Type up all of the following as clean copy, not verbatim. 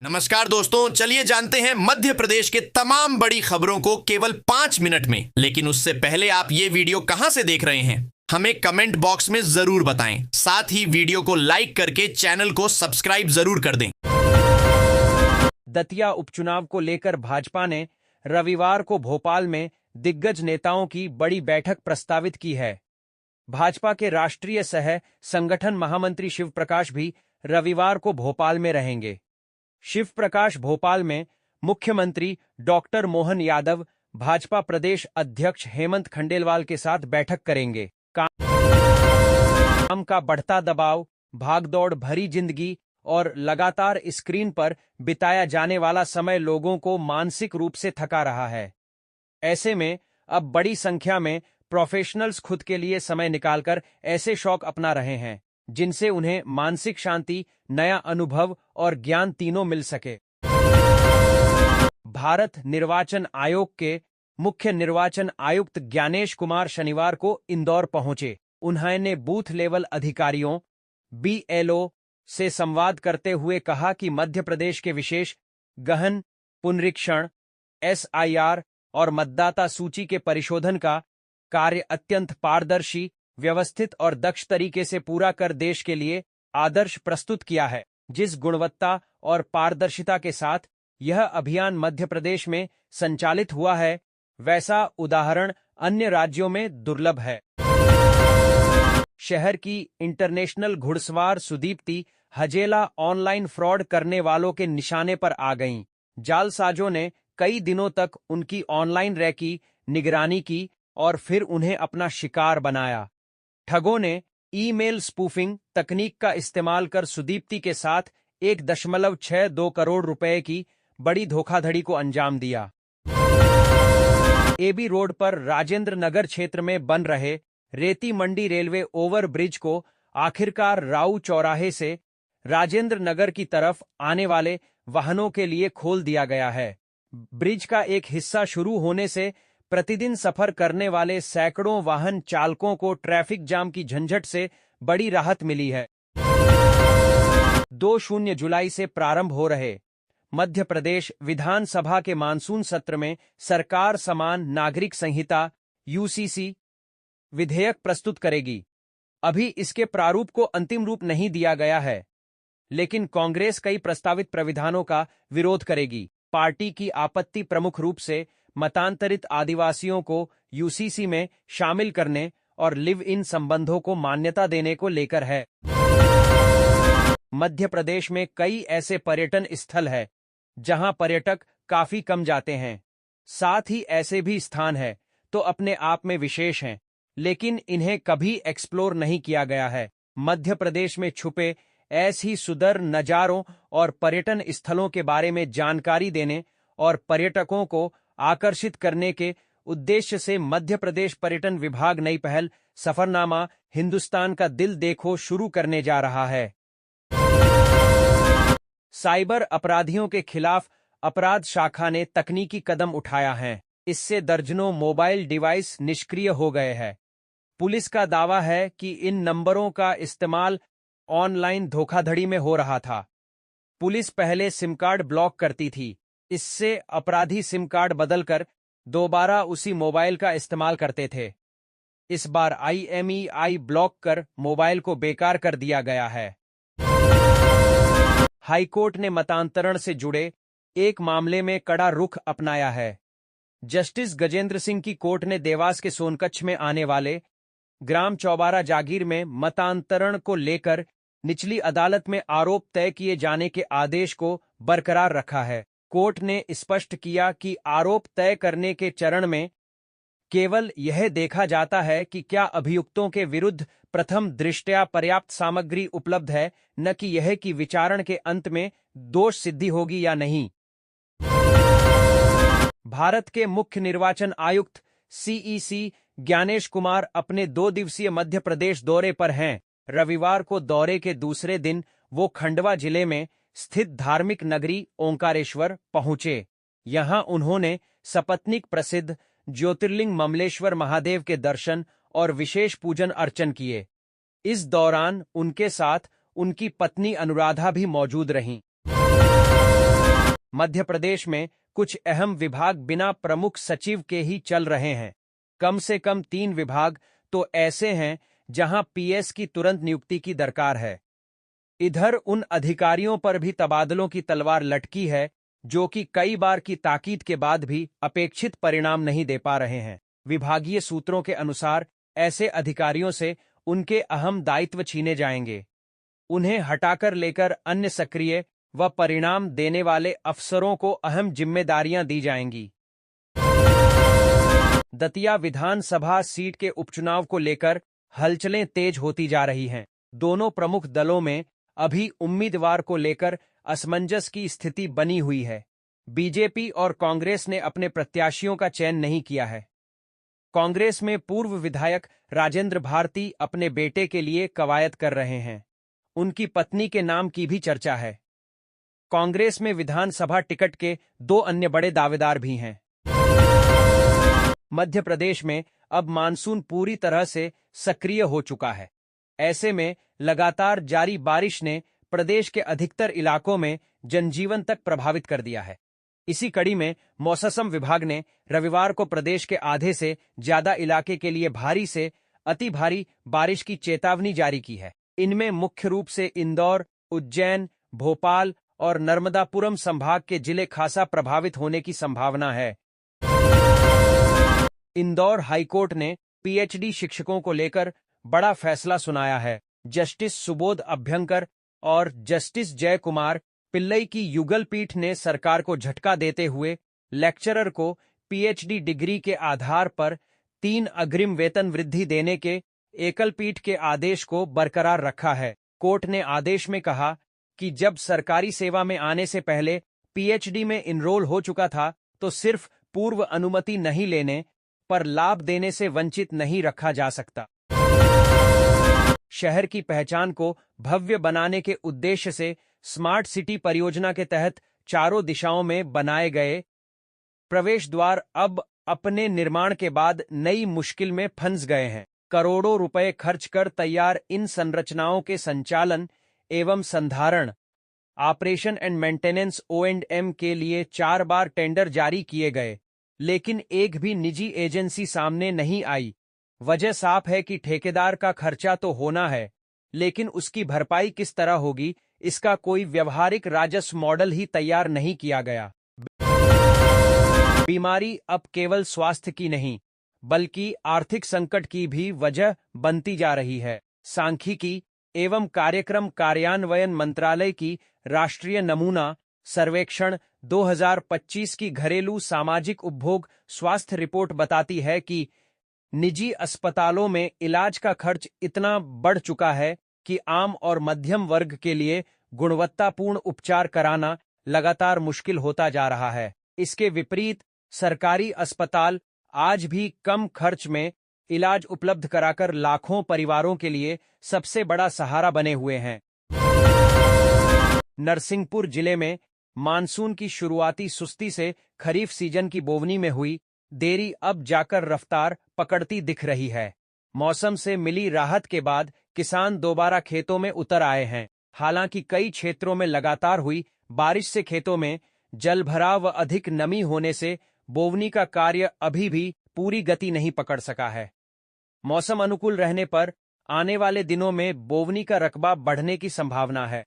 नमस्कार दोस्तों, चलिए जानते हैं मध्य प्रदेश के तमाम बड़ी खबरों को केवल 5 मिनट में। लेकिन उससे पहले आप ये वीडियो कहां से देख रहे हैं हमें कमेंट बॉक्स में जरूर बताएं। साथ ही वीडियो को लाइक करके चैनल को सब्सक्राइब जरूर कर दें। दतिया उपचुनाव को लेकर भाजपा ने रविवार को भोपाल में दिग्गज नेताओं की बड़ी बैठक प्रस्तावित की है। भाजपा के राष्ट्रीय सह संगठन महामंत्री शिव प्रकाश भी रविवार को भोपाल में रहेंगे। शिव प्रकाश भोपाल में मुख्यमंत्री डॉक्टर मोहन यादव, भाजपा प्रदेश अध्यक्ष हेमंत खंडेलवाल के साथ बैठक करेंगे। काम का बढ़ता दबाव, भागदौड़ भरी जिंदगी और लगातार स्क्रीन पर बिताया जाने वाला समय लोगों को मानसिक रूप से थका रहा है। ऐसे में अब बड़ी संख्या में प्रोफेशनल्स खुद के लिए समय निकालकर ऐसे शौक अपना रहे हैं जिनसे उन्हें मानसिक शांति, नया अनुभव और ज्ञान तीनों मिल सके। भारत निर्वाचन आयोग के मुख्य निर्वाचन आयुक्त ज्ञानेश कुमार शनिवार को इंदौर पहुंचे। उन्होंने बूथ लेवल अधिकारियों BLO से संवाद करते हुए कहा कि मध्य प्रदेश के विशेष गहन पुनरीक्षण, SIR और मतदाता सूची के परिशोधन का कार्य अत्यंत पारदर्शी, व्यवस्थित और दक्ष तरीके से पूरा कर देश के लिए आदर्श प्रस्तुत किया है। जिस गुणवत्ता और पारदर्शिता के साथ यह अभियान मध्य प्रदेश में संचालित हुआ है, वैसा उदाहरण अन्य राज्यों में दुर्लभ है। शहर की इंटरनेशनल घुड़सवार सुदीप्ति हजेला ऑनलाइन फ्रॉड करने वालों के निशाने पर आ गईं। जालसाजों ने कई दिनों तक उनकी ऑनलाइन रैकी निगरानी की और फिर उन्हें अपना शिकार बनाया। ठगों ने ईमेल स्पूफिंग तकनीक का इस्तेमाल कर सुदीप्ति के साथ 1.62 करोड़ रुपए की बड़ी धोखाधड़ी को अंजाम दिया। AB रोड पर राजेंद्र नगर क्षेत्र में बन रहे रेती मंडी रेलवे ओवर ब्रिज को आखिरकार राऊ चौराहे से राजेंद्र नगर की तरफ आने वाले वाहनों के लिए खोल दिया गया है। ब्रिज का एक हिस्सा शुरू होने से प्रतिदिन सफर करने वाले सैकड़ों वाहन चालकों को ट्रैफिक जाम की झंझट से बड़ी राहत मिली है। 2 जुलाई से प्रारंभ हो रहे मध्य प्रदेश विधानसभा के मानसून सत्र में सरकार समान नागरिक संहिता UCC विधेयक प्रस्तुत करेगी। अभी इसके प्रारूप को अंतिम रूप नहीं दिया गया है, लेकिन कांग्रेस कई प्रस्तावित प्राविधानों का विरोध करेगी। पार्टी की आपत्ति प्रमुख रूप से मतांतरित आदिवासियों को UCC में शामिल करने और लिव इन संबंधों को मान्यता देने को लेकर है। मध्य प्रदेश में कई ऐसे पर्यटन स्थल हैं जहां पर्यटक काफी कम जाते हैं। साथ ही ऐसे भी स्थान हैं तो अपने आप में विशेष हैं, लेकिन इन्हें कभी एक्सप्लोर नहीं किया गया है। मध्य प्रदेश में छुपे ऐसे ही सुंदर नजारों और पर्यटन स्थलों के बारे में जानकारी देने और पर्यटकों को आकर्षित करने के उद्देश्य से मध्य प्रदेश पर्यटन विभाग नई पहल सफरनामा हिंदुस्तान का दिल देखो शुरू करने जा रहा है। साइबर अपराधियों के खिलाफ अपराध शाखा ने तकनीकी कदम उठाया है। इससे दर्जनों मोबाइल डिवाइस निष्क्रिय हो गए हैं। पुलिस का दावा है कि इन नंबरों का इस्तेमाल ऑनलाइन धोखाधड़ी में हो रहा था। पुलिस पहले सिम कार्ड ब्लॉक करती थी, इससे अपराधी सिम कार्ड बदलकर दोबारा उसी मोबाइल का इस्तेमाल करते थे। इस बार IMEI ब्लॉक कर मोबाइल को बेकार कर दिया गया है। हाईकोर्ट ने मतांतरण से जुड़े एक मामले में कड़ा रुख अपनाया है। जस्टिस गजेंद्र सिंह की कोर्ट ने देवास के सोनकच्छ में आने वाले ग्राम चौबारा जागीर में मतांतरण को लेकर निचली अदालत में आरोप तय किए जाने के आदेश को बरकरार रखा है। कोर्ट ने स्पष्ट किया कि आरोप तय करने के चरण में केवल यह देखा जाता है कि क्या अभियुक्तों के विरुद्ध प्रथम दृष्टया पर्याप्त सामग्री उपलब्ध है, न कि यह कि विचारण के अंत में दोष सिद्धि होगी या नहीं। भारत के मुख्य निर्वाचन आयुक्त CEC ज्ञानेश कुमार अपने 2 दिवसीय मध्य प्रदेश दौरे पर हैं। रविवार को दौरे के दूसरे दिन वो खंडवा जिले में स्थित धार्मिक नगरी ओंकारेश्वर पहुंचे। यहां उन्होंने सपत्नीक प्रसिद्ध ज्योतिर्लिंग ममलेश्वर महादेव के दर्शन और विशेष पूजन अर्चन किए। इस दौरान उनके साथ उनकी पत्नी अनुराधा भी मौजूद रहीं। मध्य प्रदेश में कुछ अहम विभाग बिना प्रमुख सचिव के ही चल रहे हैं। कम से कम 3 विभाग तो ऐसे हैं जहां पीएस की तुरंत नियुक्ति की दरकार है। इधर उन अधिकारियों पर भी तबादलों की तलवार लटकी है जो कि कई बार की ताकीद के बाद भी अपेक्षित परिणाम नहीं दे पा रहे हैं। विभागीय सूत्रों के अनुसार ऐसे अधिकारियों से उनके अहम दायित्व छीने जाएंगे। उन्हें हटाकर लेकर अन्य सक्रिय व परिणाम देने वाले अफसरों को अहम जिम्मेदारियां दी जाएंगी। दतिया विधानसभा सीट के उपचुनाव को लेकर हलचलें तेज होती जा रही हैं। दोनों प्रमुख दलों में अभी उम्मीदवार को लेकर असमंजस की स्थिति बनी हुई है। बीजेपी और कांग्रेस ने अपने प्रत्याशियों का चयन नहीं किया है। कांग्रेस में पूर्व विधायक राजेंद्र भारती अपने बेटे के लिए कवायद कर रहे हैं। उनकी पत्नी के नाम की भी चर्चा है। कांग्रेस में विधानसभा टिकट के 2 अन्य बड़े दावेदार भी हैं। मध्य प्रदेश में अब मानसून पूरी तरह से सक्रिय हो चुका है। ऐसे में लगातार जारी बारिश ने प्रदेश के अधिकतर इलाकों में जनजीवन तक प्रभावित कर दिया है। इसी कड़ी में मौसम विभाग ने रविवार को प्रदेश के आधे से ज्यादा इलाके के लिए भारी से अति भारी बारिश की चेतावनी जारी की है। इनमें मुख्य रूप से इंदौर, उज्जैन, भोपाल और नर्मदापुरम संभाग के जिले खासा प्रभावित होने की संभावना है। इंदौर हाईकोर्ट ने पीएचडी शिक्षकों को लेकर बड़ा फैसला सुनाया है। जस्टिस सुबोध अभ्यंकर और जस्टिस जय कुमार पिल्लई की युगल पीठ ने सरकार को झटका देते हुए लेक्चरर को पीएचडी डिग्री के आधार पर 3 अग्रिम वेतन वृद्धि देने के एकल पीठ के आदेश को बरकरार रखा है। कोर्ट ने आदेश में कहा कि जब सरकारी सेवा में आने से पहले पीएचडी में इनरोल हो चुका था तो सिर्फ पूर्व अनुमति नहीं लेने पर लाभ देने से वंचित नहीं रखा जा सकता। शहर की पहचान को भव्य बनाने के उद्देश्य से स्मार्ट सिटी परियोजना के तहत चारों दिशाओं में बनाए गए प्रवेश द्वार अब अपने निर्माण के बाद नई मुश्किल में फंस गए हैं। करोड़ों रुपए खर्च कर तैयार इन संरचनाओं के संचालन एवं संधारण, ऑपरेशन एंड मेंटेनेंस O&M के लिए 4 बार टेंडर जारी किए गए, लेकिन एक भी निजी एजेंसी सामने नहीं आई। वजह साफ है कि ठेकेदार का खर्चा तो होना है, लेकिन उसकी भरपाई किस तरह होगी, इसका कोई व्यवहारिक राजस्व मॉडल ही तैयार नहीं किया गया। बीमारी अब केवल स्वास्थ्य की नहीं, बल्कि आर्थिक संकट की भी वजह बनती जा रही है। सांख्यिकी एवं कार्यक्रम कार्यान्वयन मंत्रालय की राष्ट्रीय नमूना सर्वेक्षण 2025 की घरेलू सामाजिक उपभोग स्वास्थ्य रिपोर्ट बताती है कि निजी अस्पतालों में इलाज का खर्च इतना बढ़ चुका है कि आम और मध्यम वर्ग के लिए गुणवत्तापूर्ण उपचार कराना लगातार मुश्किल होता जा रहा है। इसके विपरीत सरकारी अस्पताल आज भी कम खर्च में इलाज उपलब्ध कराकर लाखों परिवारों के लिए सबसे बड़ा सहारा बने हुए हैं। नरसिंहपुर जिले में मानसून की शुरुआती सुस्ती से खरीफ सीजन की बोवनी में हुई देरी अब जाकर रफ्तार पकड़ती दिख रही है। मौसम से मिली राहत के बाद किसान दोबारा खेतों में उतर आए हैं। हालांकि कई क्षेत्रों में लगातार हुई बारिश से खेतों में जलभराव व अधिक नमी होने से बोवनी का कार्य अभी भी पूरी गति नहीं पकड़ सका है। मौसम अनुकूल रहने पर आने वाले दिनों में बोवनी का रकबा बढ़ने की संभावना है।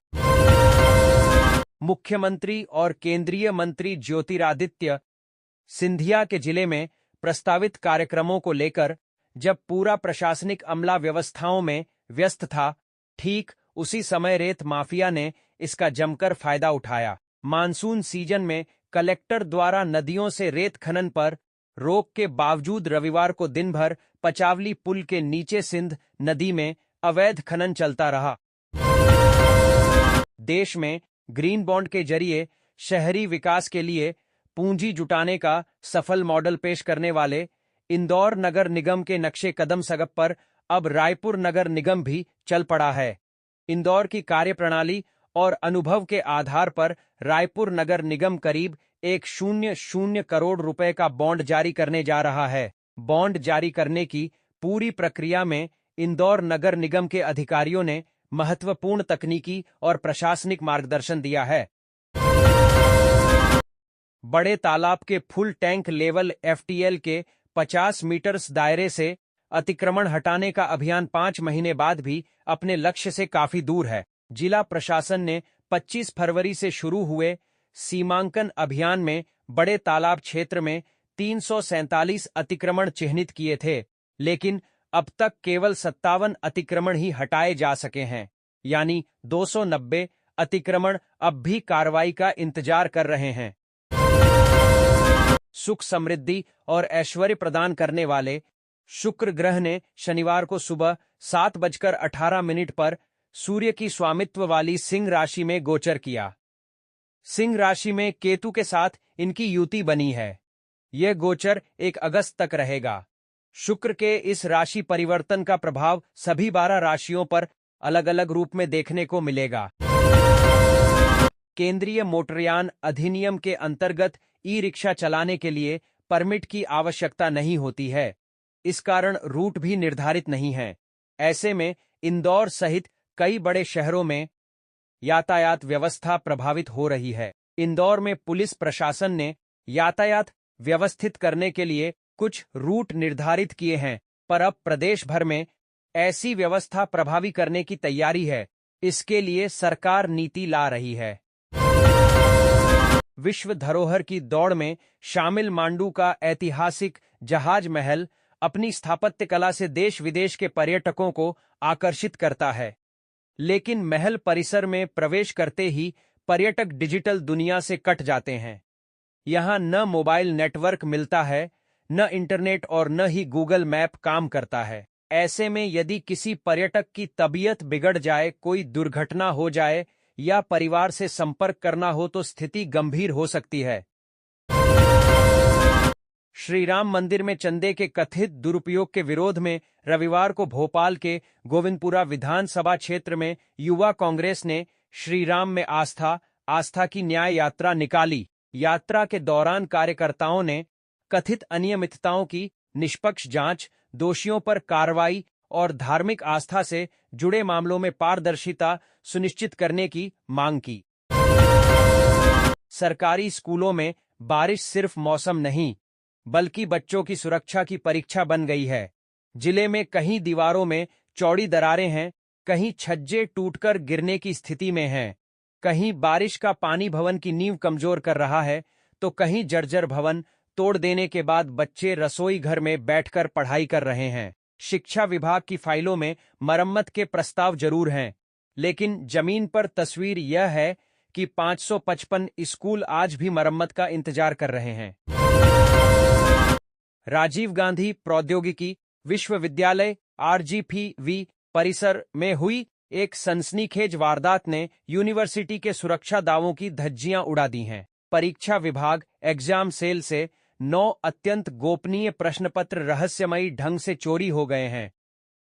मुख्यमंत्री और केंद्रीय मंत्री ज्योतिरादित्य सिंधिया के जिले में प्रस्तावित कार्यक्रमों को लेकर जब पूरा प्रशासनिक अमला व्यवस्थाओं में व्यस्त था, ठीक उसी समय रेत माफिया ने इसका जमकर फायदा उठाया। मानसून सीजन में कलेक्टर द्वारा नदियों से रेत खनन पर रोक के बावजूद रविवार को दिन भर पचावली पुल के नीचे सिंध नदी में अवैध खनन चलता रहा। देश में ग्रीन बॉन्ड के जरिए शहरी विकास के लिए पूंजी जुटाने का सफल मॉडल पेश करने वाले इंदौर नगर निगम के नक्शे कदम सकप पर अब रायपुर नगर निगम भी चल पड़ा है। इंदौर की कार्यप्रणाली और अनुभव के आधार पर रायपुर नगर निगम करीब 100 करोड़ रुपए का बॉन्ड जारी करने जा रहा है। बॉन्ड जारी करने की पूरी प्रक्रिया में इंदौर नगर निगम के अधिकारियों ने महत्वपूर्ण तकनीकी और प्रशासनिक मार्गदर्शन दिया है। बड़े तालाब के फुल टैंक लेवल FTL के 50 मीटर्स दायरे से अतिक्रमण हटाने का अभियान 5 महीने बाद भी अपने लक्ष्य से काफी दूर है। जिला प्रशासन ने 25 फरवरी से शुरू हुए सीमांकन अभियान में बड़े तालाब क्षेत्र में 347 अतिक्रमण चिह्नित किए थे, लेकिन अब तक केवल 57 अतिक्रमण ही हटाए जा सके हैं, यानी 290 अतिक्रमण अब भी कार्रवाई का इंतजार कर रहे हैं। सुख समृद्धि और ऐश्वर्य प्रदान करने वाले शुक्र ग्रह ने शनिवार को सुबह 7:18 पर सूर्य की स्वामित्व वाली सिंह राशि में गोचर किया। सिंह राशि में केतु के साथ इनकी युति बनी है। यह गोचर 1 अगस्त तक रहेगा। शुक्र के इस राशि परिवर्तन का प्रभाव सभी 12 राशियों पर अलग अलग रूप में देखने को मिलेगा। केंद्रीय मोटरयान अधिनियम के अंतर्गत ई-रिक्शा चलाने के लिए परमिट की आवश्यकता नहीं होती है। इस कारण रूट भी निर्धारित नहीं है। ऐसे में इंदौर सहित कई बड़े शहरों में यातायात व्यवस्था प्रभावित हो रही है। इंदौर में पुलिस प्रशासन ने यातायात व्यवस्थित करने के लिए कुछ रूट निर्धारित किए हैं, पर अब प्रदेश भर में ऐसी व्यवस्था प्रभावी करने की तैयारी है। इसके लिए सरकार नीति ला रही है। विश्व धरोहर की दौड़ में शामिल मांडू का ऐतिहासिक जहाज महल अपनी स्थापत्य कला से देश विदेश के पर्यटकों को आकर्षित करता है, लेकिन महल परिसर में प्रवेश करते ही पर्यटक डिजिटल दुनिया से कट जाते हैं। यहां न मोबाइल नेटवर्क मिलता है, न इंटरनेट और न ही गूगल मैप काम करता है। ऐसे में यदि किसी पर्यटक की तबीयत बिगड़ जाए, कोई दुर्घटना हो जाए या परिवार से संपर्क करना हो तो स्थिति गंभीर हो सकती है। श्री राम मंदिर में चंदे के कथित दुरुपयोग के विरोध में रविवार को भोपाल के गोविंदपुरा विधानसभा क्षेत्र में युवा कांग्रेस ने श्री राम में आस्था की न्याय यात्रा निकाली। यात्रा के दौरान कार्यकर्ताओं ने कथित अनियमितताओं की निष्पक्ष जांच, दोषियों पर कार्रवाई और धार्मिक आस्था से जुड़े मामलों में पारदर्शिता सुनिश्चित करने की मांग की। सरकारी स्कूलों में बारिश सिर्फ मौसम नहीं, बल्कि बच्चों की सुरक्षा की परीक्षा बन गई है। जिले में कहीं दीवारों में चौड़ी दरारें हैं, कहीं छज्जे टूटकर गिरने की स्थिति में हैं, कहीं बारिश का पानी भवन की नींव कमजोर कर रहा है, तो कहीं जर्जर भवन तोड़ देने के बाद बच्चे रसोई घर में बैठकर पढ़ाई कर रहे हैं। शिक्षा विभाग की फाइलों में मरम्मत के प्रस्ताव जरूर हैं, लेकिन जमीन पर तस्वीर यह है कि 555 स्कूल आज भी मरम्मत का इंतजार कर रहे हैं। राजीव गांधी प्रौद्योगिकी विश्वविद्यालय RGPV परिसर में हुई एक सनसनीखेज वारदात ने यूनिवर्सिटी के सुरक्षा दावों की धज्जियां उड़ा दी हैं। परीक्षा विभाग एग्जाम सेल से 9 अत्यंत गोपनीय प्रश्नपत्र रहस्यमयी ढंग से चोरी हो गए हैं।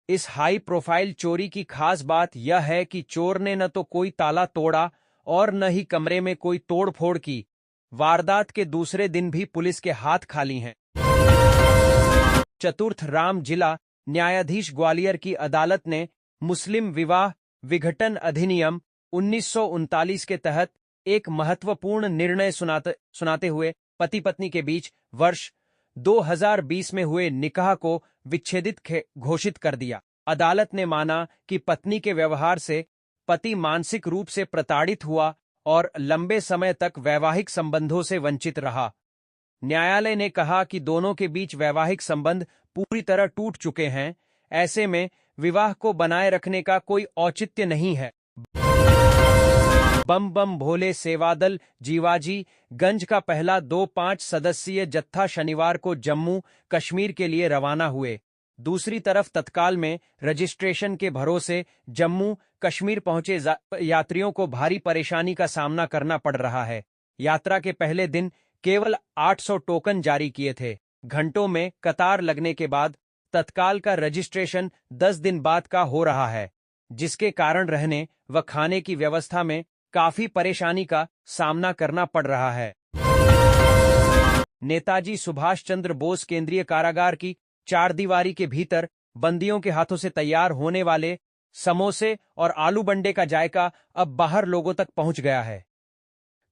इस हाई प्रोफाइल चोरी की खास बात यह है कि चोर ने न तो कोई ताला तोड़ा और न ही कमरे में कोई तोड़फोड़ की। वारदात के दूसरे दिन भी पुलिस के हाथ खाली हैं। चतुर्थ राम जिला न्यायाधीश ग्वालियर की अदालत ने मुस्लिम विवाह विघटन अधिनियम 1939 के तहत एक महत्वपूर्ण निर्णय सुनाते हुए पति पत्नी के बीच वर्ष 2020 में हुए निकाह को विच्छेदित घोषित कर दिया। अदालत ने माना कि पत्नी के व्यवहार से पति मानसिक रूप से प्रताड़ित हुआ और लंबे समय तक वैवाहिक संबंधों से वंचित रहा। न्यायालय ने कहा कि दोनों के बीच वैवाहिक संबंध पूरी तरह टूट चुके हैं। ऐसे में विवाह को बनाए रखने का कोई औचित्य नहीं है। बम बम भोले सेवादल जीवाजी गंज का पहला 2-5 सदस्यीय जत्था शनिवार को जम्मू कश्मीर के लिए रवाना हुए। दूसरी तरफ तत्काल में रजिस्ट्रेशन के भरोसे जम्मू कश्मीर पहुंचे यात्रियों को भारी परेशानी का सामना करना पड़ रहा है। यात्रा के पहले दिन केवल 800 टोकन जारी किए थे। घंटों में कतार लगने के बाद तत्काल का रजिस्ट्रेशन 10 दिन बाद का हो रहा है, जिसके कारण रहने व खाने की व्यवस्था में काफी परेशानी का सामना करना पड़ रहा है। नेताजी सुभाष चंद्र बोस केंद्रीय कारागार की चारदीवारी के भीतर बंदियों के हाथों से तैयार होने वाले समोसे और आलू बंडे का जायका अब बाहर लोगों तक पहुंच गया है।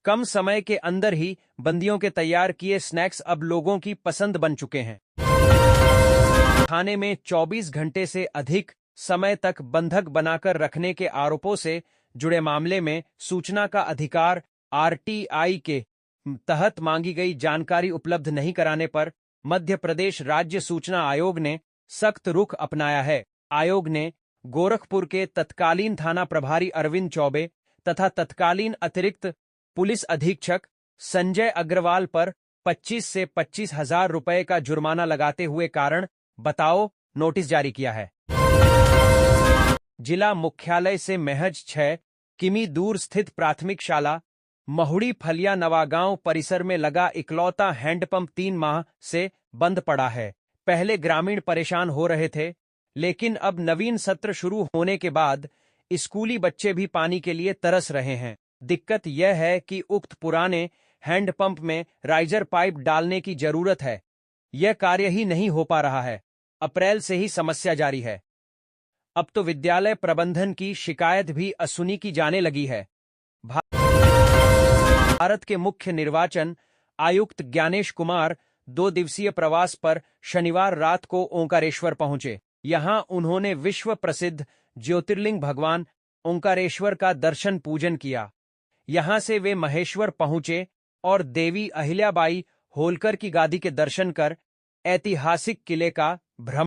कम समय के अंदर ही बंदियों के तैयार किए स्नैक्स अब लोगों की पसंद बन चुके हैं। थाने में 24 घंटे से अधिक समय तक बंधक बनाकर रखने के आरोपों से जुड़े मामले में सूचना का अधिकार आरटीआई के तहत मांगी गई जानकारी उपलब्ध नहीं कराने पर मध्य प्रदेश राज्य सूचना आयोग ने सख्त रुख अपनाया है। आयोग ने गोरखपुर के तत्कालीन थाना प्रभारी अरविंद चौबे तथा तत्कालीन अतिरिक्त पुलिस अधीक्षक संजय अग्रवाल पर 25 से 25,000 रुपए का जुर्माना लगाते हुए कारण बताओ नोटिस जारी किया है। जिला मुख्यालय से महज 6 किमी दूर स्थित प्राथमिक शाला महुड़ी फलिया नवागांव परिसर में लगा इकलौता हैंडपंप 3 माह से बंद पड़ा है। पहले ग्रामीण परेशान हो रहे थे, लेकिन अब नवीन सत्र शुरू होने के बाद स्कूली बच्चे भी पानी के लिए तरस रहे हैं। दिक्कत यह है कि उक्त पुराने हैंडपंप में राइजर पाइप डालने की जरूरत है। यह कार्य ही नहीं हो पा रहा है। अप्रैल से ही समस्या जारी है। अब तो विद्यालय प्रबंधन की शिकायत भी असुनी की जाने लगी है। भारत के मुख्य निर्वाचन आयुक्त ज्ञानेश कुमार 2 दिवसीय प्रवास पर शनिवार रात को ओंकारेश्वर पहुंचे। यहां उन्होंने विश्व प्रसिद्ध ज्योतिर्लिंग भगवान ओंकारेश्वर का दर्शन पूजन किया। यहां से वे महेश्वर पहुंचे और देवी अहिल्याबाई होलकर की गादी के दर्शन कर ऐतिहासिक किले का भ्रमण